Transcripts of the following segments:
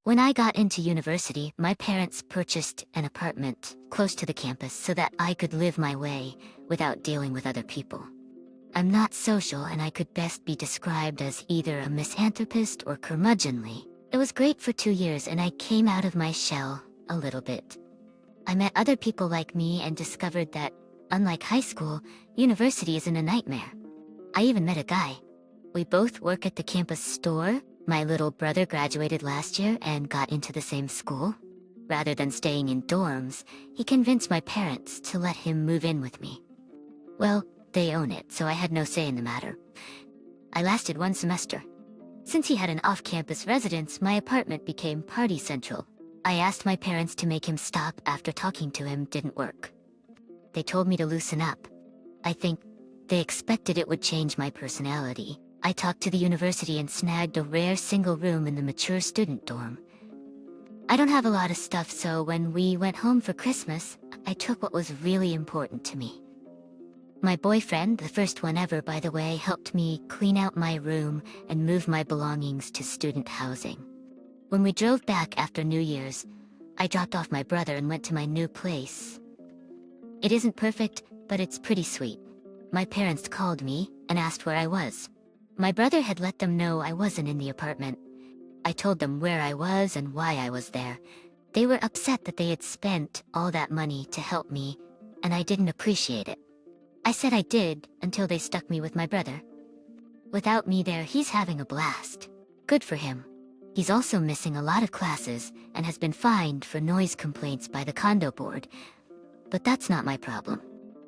When I got into university, my parents purchased an apartment close to the campus so that I could live my way without dealing with other people. I'm not social, and I could best be described as either a misanthropist or curmudgeonly. It was great for 2 years, and I came out of my shell a little bit. I met other people like me and discovered that, unlike high school, university isn't a nightmare. I even met a guy. We both work at the campus store. My little brother graduated last year and got into the same school. Rather than staying in dorms, he convinced my parents to let him move in with me. Well, they own it, so I had no say in the matter. I lasted 1 semester. Since he had an off-campus residence, my apartment became party central. I asked my parents to make him stop after talking to him didn't work. They told me to loosen up. I think they expected it would change my personality. I talked to the university and snagged a rare single room in the mature student dorm. I don't have a lot of stuff, so when we went home for Christmas, I took what was really important to me. My boyfriend, the first one ever by the way, helped me clean out my room and move my belongings to student housing. When we drove back after New Year's, I dropped off my brother and went to my new place. It isn't perfect, but it's pretty sweet. My parents called me and asked where I was. My brother had let them know I wasn't in the apartment. I told them where I was and why I was there. They were upset that they had spent all that money to help me, and I didn't appreciate it. I said I did until they stuck me with my brother. Without me there, he's having a blast. Good for him. He's also missing a lot of classes and has been fined for noise complaints by the condo board. But that's not my problem.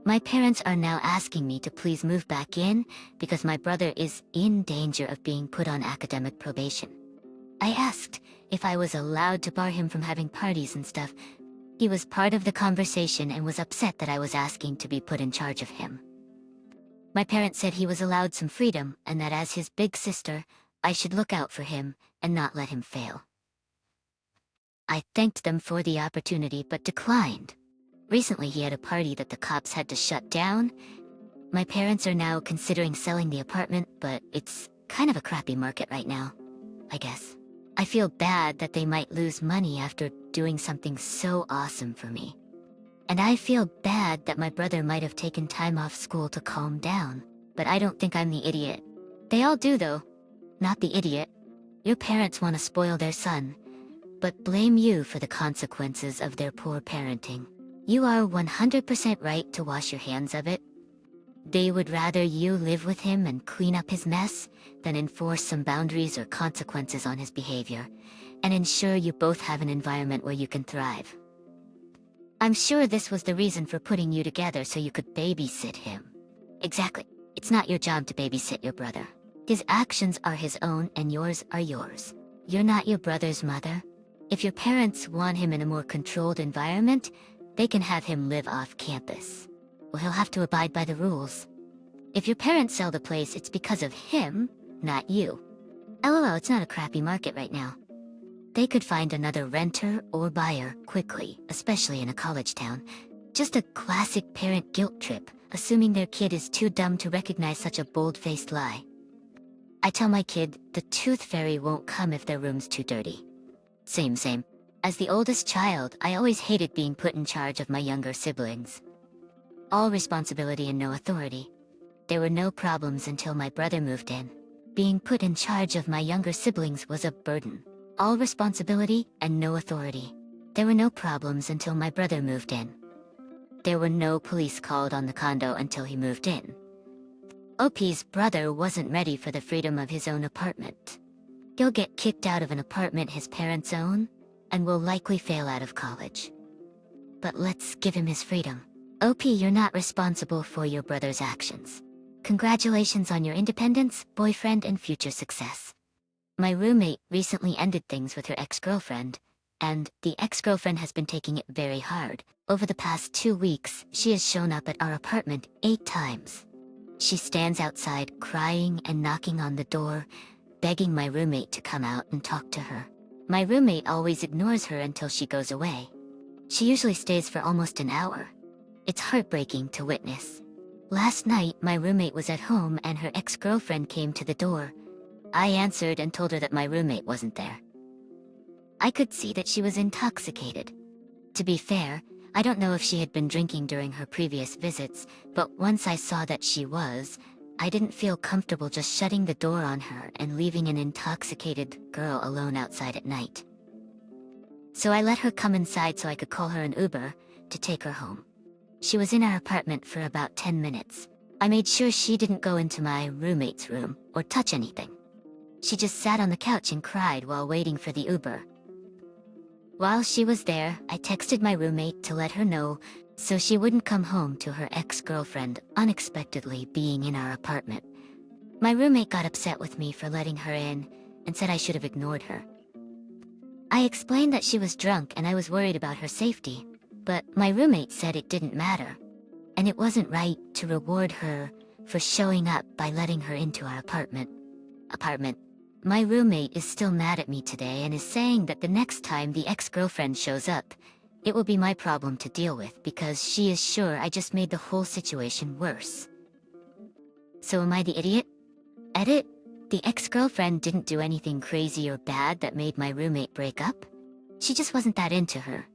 My parents are now asking me to please move back in because my brother is in danger of being put on academic probation. I asked if I was allowed to bar him from having parties and stuff. He was part of the conversation and was upset that I was asking to be put in charge of him. My parents said he was allowed some freedom and that as his big sister, I should look out for him and not let him fail. I thanked them for the opportunity but declined. Recently he had a party that the cops had to shut down. My parents are now considering selling the apartment, but it's kind of a crappy market right now, I guess. I feel bad that they might lose money after doing something so awesome for me. And I feel bad that my brother might have taken time off school to calm down, but I don't think I'm the idiot. They all do though. Not the idiot. Your parents want to spoil their son, but blame you for the consequences of their poor parenting. You are 100% right to wash your hands of it. They would rather you live with him and clean up his mess than enforce some boundaries or consequences on his behavior, and ensure you both have an environment where you can thrive. I'm sure this was the reason for putting you together so you could babysit him. Exactly. It's not your job to babysit your brother. His actions are his own and yours are yours. You're not your brother's mother. If your parents want him in a more controlled environment, they can have him live off campus. Well, he'll have to abide by the rules. If your parents sell the place, it's because of him, not you. LOL, it's not a crappy market right now. They could find another renter or buyer quickly, especially in a college town. Just a classic parent guilt trip, assuming their kid is too dumb to recognize such a bold-faced lie. I tell my kid the tooth fairy won't come if their room's too dirty. Same. As the oldest child, I always hated being put in charge of my younger siblings. All responsibility and no authority. There were no problems until my brother moved in. Being put in charge of my younger siblings was a burden. All responsibility and no authority. There were no problems until my brother moved in. There were no police called on the condo until he moved in. OP's brother wasn't ready for the freedom of his own apartment. He'll get kicked out of an apartment his parents own, and will likely fail out of college. But let's give him his freedom. OP, you're not responsible for your brother's actions. Congratulations on your independence, boyfriend, and future success. My roommate recently ended things with her ex-girlfriend, and the ex-girlfriend has been taking it very hard. Over the past 2 weeks, she has shown up at our apartment 8 times. She stands outside crying and knocking on the door, begging my roommate to come out and talk to her. My roommate always ignores her until she goes away. She usually stays for almost an hour. It's heartbreaking to witness. Last night, my roommate was at home and her ex-girlfriend came to the door. I answered and told her that my roommate wasn't there. I could see that she was intoxicated. To be fair, I don't know if she had been drinking during her previous visits, but once I saw that she was, I didn't feel comfortable just shutting the door on her and leaving an intoxicated girl alone outside at night. So I let her come inside so I could call her an Uber to take her home. She was in our apartment for about 10 minutes. I made sure she didn't go into my roommate's room or touch anything. She just sat on the couch and cried while waiting for the Uber. While she was there, I texted my roommate to let her know so she wouldn't come home to her ex-girlfriend unexpectedly being in our apartment. My roommate got upset with me for letting her in and said I should have ignored her. I explained that she was drunk and I was worried about her safety, but my roommate said it didn't matter, and it wasn't right to reward her for showing up by letting her into our apartment. My roommate is still mad at me today and is saying that the next time the ex-girlfriend shows up, it will be my problem to deal with because she is sure I just made the whole situation worse. So am I the idiot? Edit? The ex-girlfriend didn't do anything crazy or bad that made my roommate break up? She just wasn't that into her.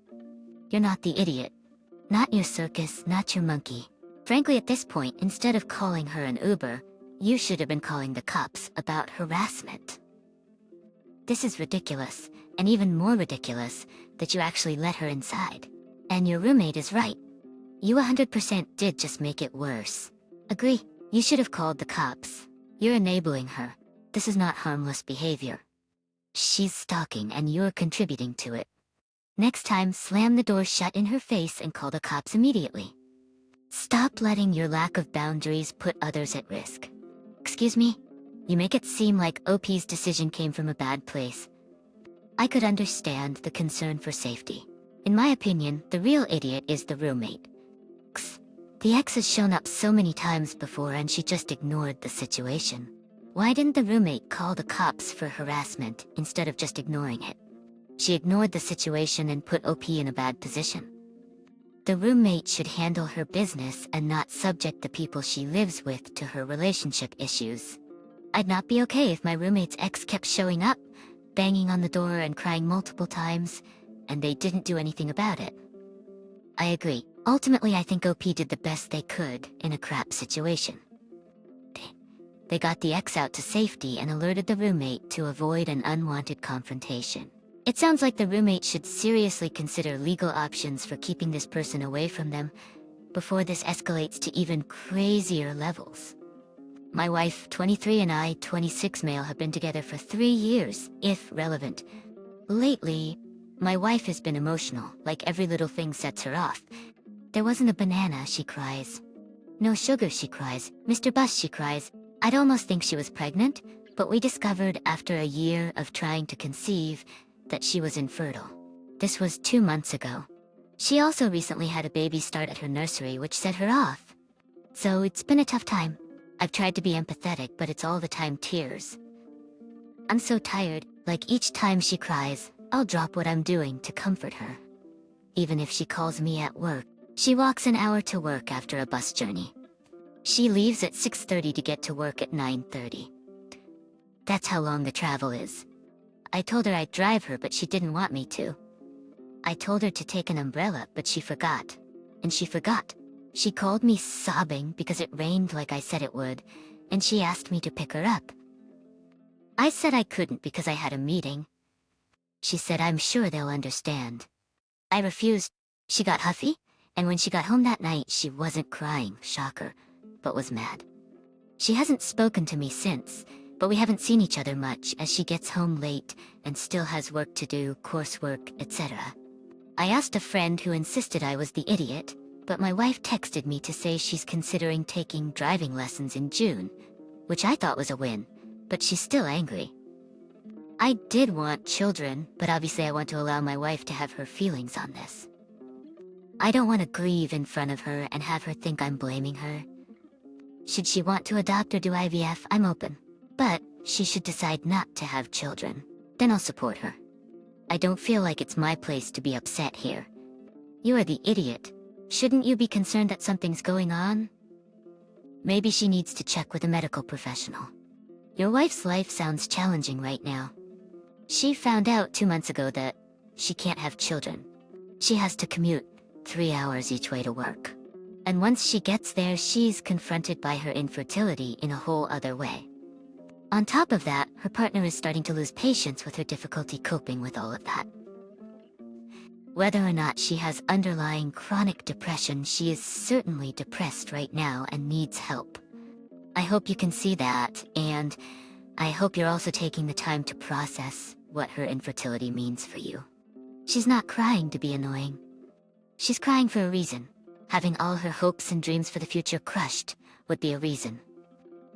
You're not the idiot. Not your circus, not your monkey. Frankly, at this point, instead of calling her an Uber, you should have been calling the cops about harassment. This is ridiculous, and even more ridiculous that you actually let her inside. And your roommate is right. You 100% did just make it worse. Agree, you should have called the cops. You're enabling her. This is not harmless behavior. She's stalking and you're contributing to it. Next time, slam the door shut in her face and call the cops immediately. Stop letting your lack of boundaries put others at risk. Excuse me? You make it seem like OP's decision came from a bad place. I could understand the concern for safety. In my opinion, the real idiot is the roommate. The ex has shown up so many times before and she just ignored the situation. Why didn't the roommate call the cops for harassment instead of just ignoring it? She ignored the situation and put OP in a bad position. The roommate should handle her business and not subject the people she lives with to her relationship issues. I'd not be okay if my roommate's ex kept showing up, banging on the door and crying multiple times, and they didn't do anything about it. I agree. Ultimately, I think OP did the best they could in a crap situation. They got the ex out to safety and alerted the roommate to avoid an unwanted confrontation. It sounds like the roommate should seriously consider legal options for keeping this person away from them before this escalates to even crazier levels. My wife, 23, and I, 26 male, have been together for 3 years, if relevant. Lately, my wife has been emotional, like every little thing sets her off. There wasn't a banana, she cries. No sugar, she cries. Mr. Bus, she cries. I'd almost think she was pregnant, but we discovered after a year of trying to conceive that she was infertile. This was 2 months ago. She also recently had a baby start at her nursery, which set her off. So it's been a tough time. I've tried to be empathetic, but it's all the time tears. I'm so tired, like each time she cries, I'll drop what I'm doing to comfort her. Even if she calls me at work, she walks an hour to work after a bus journey. She leaves at 6:30 to get to work at 9:30. That's how long the travel is. I told her I'd drive her, but she didn't want me to. I told her to take an umbrella, but she forgot. And she forgot. She called me sobbing because it rained like I said it would, and she asked me to pick her up. I said I couldn't because I had a meeting. She said I'm sure they'll understand. I refused. She got huffy, and when she got home that night she wasn't crying, shocker, but was mad. She hasn't spoken to me since, but we haven't seen each other much as she gets home late and still has work to do, coursework, etc. I asked a friend who insisted I was the idiot, but my wife texted me to say she's considering taking driving lessons in June, which I thought was a win, but she's still angry. I did want children, but obviously I want to allow my wife to have her feelings on this. I don't want to grieve in front of her and have her think I'm blaming her. Should she want to adopt or do IVF, I'm open. But she should decide not to have children. Then I'll support her. I don't feel like it's my place to be upset here. You are the idiot. Shouldn't you be concerned that something's going on? Maybe she needs to check with a medical professional. Your wife's life sounds challenging right now. She found out 2 months ago that she can't have children. She has to commute 3 hours each way to work. And once she gets there, she's confronted by her infertility in a whole other way. On top of that, her partner is starting to lose patience with her difficulty coping with all of that. Whether or not she has underlying chronic depression, she is certainly depressed right now and needs help. I hope you can see that, and I hope you're also taking the time to process what her infertility means for you. She's not crying to be annoying. She's crying for a reason. Having all her hopes and dreams for the future crushed would be a reason.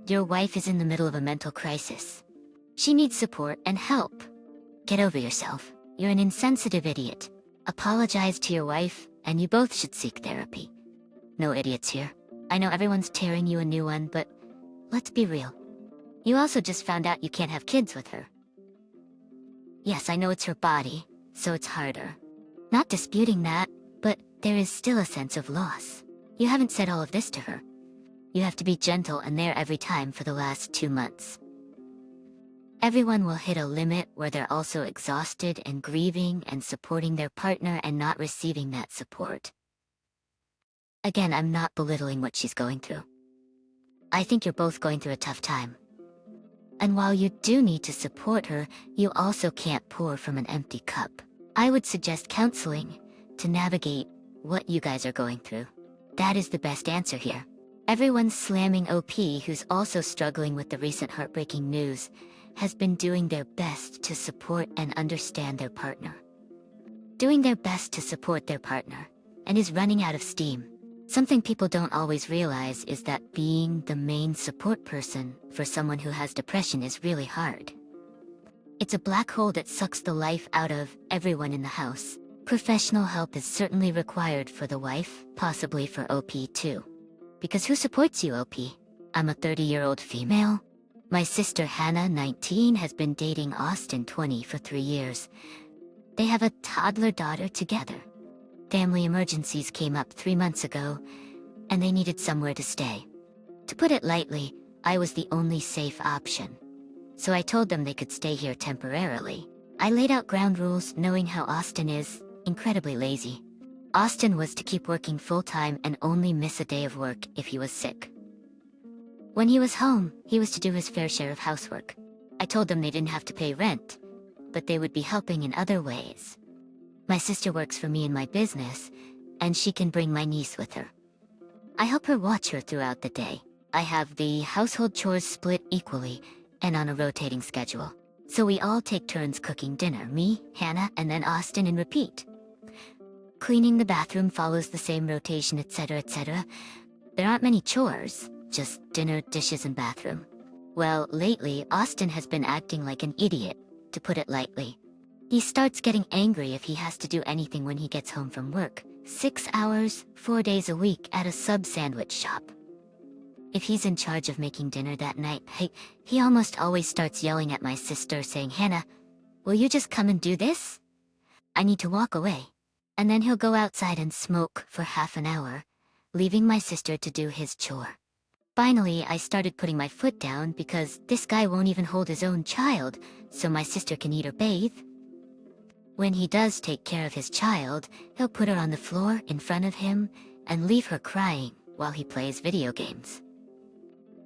Your wife is in the middle of a mental crisis. She needs support and help. Get over yourself. You're an insensitive idiot. Apologize to your wife, and you both should seek therapy. No idiots here. I know everyone's tearing you a new one, but let's be real. You also just found out you can't have kids with her. Yes, I know it's her body, so it's harder. Not disputing that, but there is still a sense of loss. You haven't said all of this to her. You have to be gentle and there every time for the last 2 months. Everyone will hit a limit where they're also exhausted and grieving and supporting their partner and not receiving that support. Again, I'm not belittling what she's going through. I think you're both going through a tough time. And while you do need to support her, you also can't pour from an empty cup. I would suggest counseling to navigate what you guys are going through. That is the best answer here. Everyone's slamming OP, who's also struggling with the recent heartbreaking news, has been doing their best to support and understand their partner. Doing their best to support their partner, and is running out of steam. Something people don't always realize is that being the main support person for someone who has depression is really hard. It's a black hole that sucks the life out of everyone in the house. Professional help is certainly required for the wife, possibly for OP too. Because who supports you, OP? I'm a 30-year-old female. My sister Hannah, 19, has been dating Austin, 20, for 3 years. They have a toddler daughter together. Family emergencies came up 3 months ago, and they needed somewhere to stay. To put it lightly, I was the only safe option. So I told them they could stay here temporarily. I laid out ground rules knowing how Austin is incredibly lazy. Austin was to keep working full-time and only miss a day of work if he was sick. When he was home, he was to do his fair share of housework. I told them they didn't have to pay rent, but they would be helping in other ways. My sister works for me in my business, and she can bring my niece with her. I help her watch her throughout the day. I have the household chores split equally and on a rotating schedule. So we all take turns cooking dinner, me, Hannah, and then Austin, and repeat. Cleaning the bathroom follows the same rotation, etc., etc. There aren't many chores, just dinner, dishes, and bathroom. Well, lately, Austin has been acting like an idiot, to put it lightly. He starts getting angry if he has to do anything when he gets home from work. 6 hours, 4 days a week at a sub-sandwich shop. If he's in charge of making dinner that night, he almost always starts yelling at my sister, saying, "Hannah, will you just come and do this? I need to walk away." And then he'll go outside and smoke for half an hour, leaving my sister to do his chore. Finally, I started putting my foot down because this guy won't even hold his own child, so my sister can eat or bathe. When he does take care of his child, he'll put her on the floor in front of him and leave her crying while he plays video games.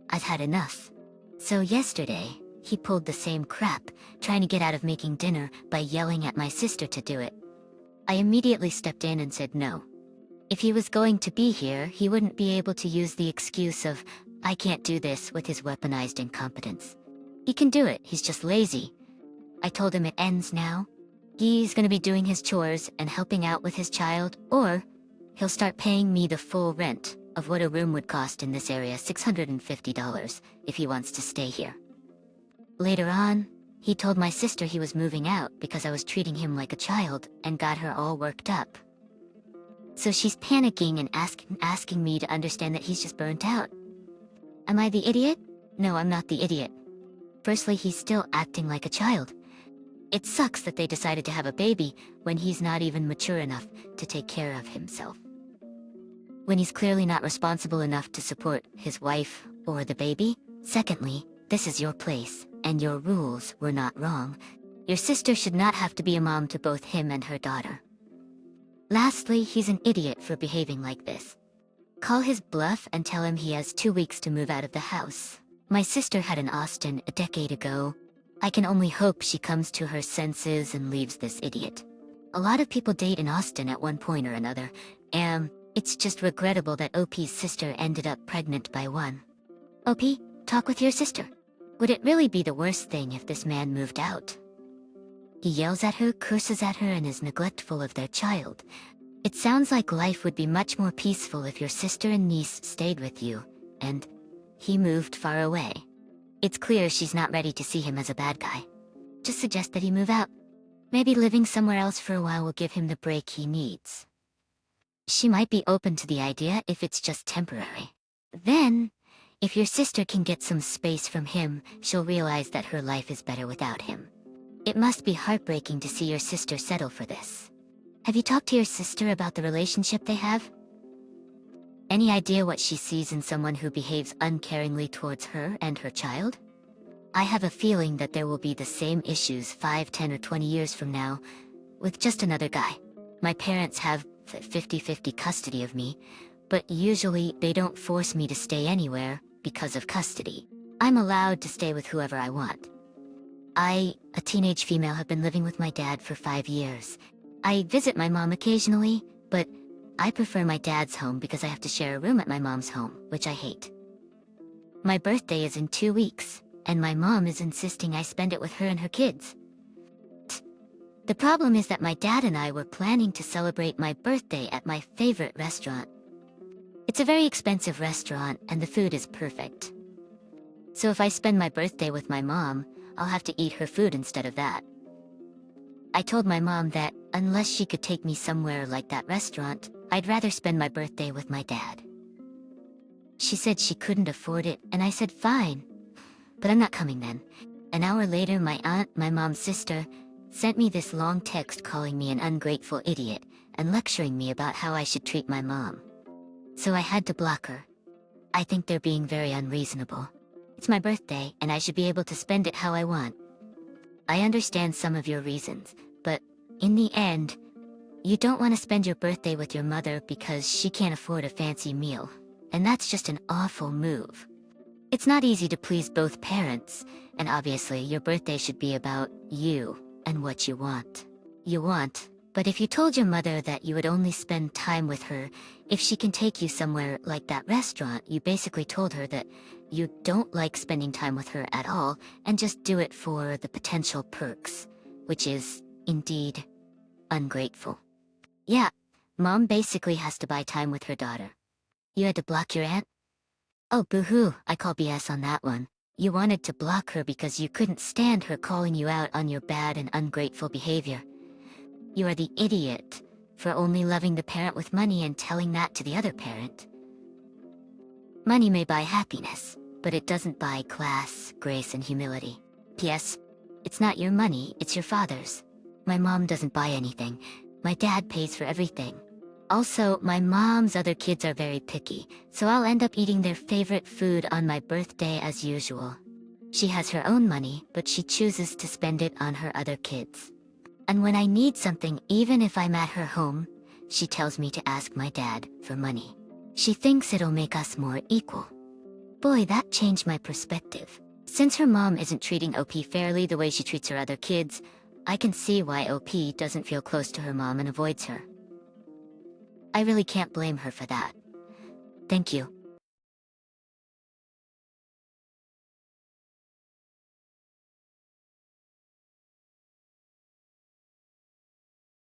I've had enough. So yesterday, he pulled the same crap, trying to get out of making dinner by yelling at my sister to do it. I immediately stepped in and said no. If he was going to be here, he wouldn't be able to use the excuse of, "I can't do this," with his weaponized incompetence. He can do it, he's just lazy. I told him it ends now. He's gonna be doing his chores and helping out with his child, or he'll start paying me the full rent of what a room would cost in this area, $650, if he wants to stay here. Later on, he told my sister he was moving out because I was treating him like a child and got her all worked up. So she's panicking and asking me to understand that he's just burnt out. Am I the idiot? No, I'm not the idiot. Firstly, he's still acting like a child. It sucks that they decided to have a baby when he's not even mature enough to take care of himself. When he's clearly not responsible enough to support his wife or the baby. Secondly, this is your place, and your rules were not wrong. Your sister should not have to be a mom to both him and her daughter. Lastly, he's an idiot for behaving like this. Call his bluff and tell him he has 2 weeks to move out of the house. My sister had an Austin a decade ago. I can only hope she comes to her senses and leaves this idiot. A lot of people date in Austin at one point or another, and it's just regrettable that OP's sister ended up pregnant by one. OP, talk with your sister. Would it really be the worst thing if this man moved out? He yells at her, curses at her, and is neglectful of their child. It sounds like life would be much more peaceful if your sister and niece stayed with you, and he moved far away. It's clear she's not ready to see him as a bad guy. Just suggest that he move out. Maybe living somewhere else for a while will give him the break he needs. She might be open to the idea if it's just temporary. Then, if your sister can get some space from him, she'll realize that her life is better without him. It must be heartbreaking to see your sister settle for this. Have you talked to your sister about the relationship they have? Any idea what she sees in someone who behaves uncaringly towards her and her child? I have a feeling that there will be the same issues 5, 10, or 20 years from now, with just another guy. My parents have 50-50 custody of me, but usually they don't force me to stay anywhere because of custody. I'm allowed to stay with whoever I want. I, a teenage female, have been living with my dad for 5 years. I visit my mom occasionally, but I prefer my dad's home because I have to share a room at my mom's home, which I hate. My birthday is in 2 weeks, and my mom is insisting I spend it with her and her kids. The problem is that my dad and I were planning to celebrate my birthday at my favorite restaurant. It's a very expensive restaurant, and the food is perfect. So if I spend my birthday with my mom, I'll have to eat her food instead of that. I told my mom that, unless she could take me somewhere like that restaurant, I'd rather spend my birthday with my dad. She said she couldn't afford it, and I said fine. But I'm not coming then. An hour later, my aunt, my mom's sister, sent me this long text calling me an ungrateful idiot and lecturing me about how I should treat my mom. So I had to block her. I think they're being very unreasonable. It's my birthday, and I should be able to spend it how I want. I understand some of your reasons, but in the end, you don't want to spend your birthday with your mother because she can't afford a fancy meal, and that's just an awful move. It's not easy to please both parents, and obviously your birthday should be about you and what you want. But if you told your mother that you would only spend time with her if she can take you somewhere like that restaurant, you basically told her that you don't like spending time with her at all and just do it for the potential perks, which is, indeed, ungrateful. Yeah, mom basically has to buy time with her daughter. You had to block your aunt? Oh, boo-hoo, I call BS on that one. You wanted to block her because you couldn't stand her calling you out on your bad and ungrateful behavior. You are the idiot for only loving the parent with money and telling that to the other parent. Money may buy happiness, but it doesn't buy class, grace, and humility. P.S. It's not your money, it's your father's. My mom doesn't buy anything. My dad pays for everything. Also, my mom's other kids are very picky, so I'll end up eating their favorite food on my birthday as usual. She has her own money, but she chooses to spend it on her other kids. And when I need something, even if I'm at her home, she tells me to ask my dad for money. She thinks it'll make us more equal. Boy, that changed my perspective. Since her mom isn't treating OP fairly the way she treats her other kids, I can see why OP doesn't feel close to her mom and avoids her. I really can't blame her for that. Thank you.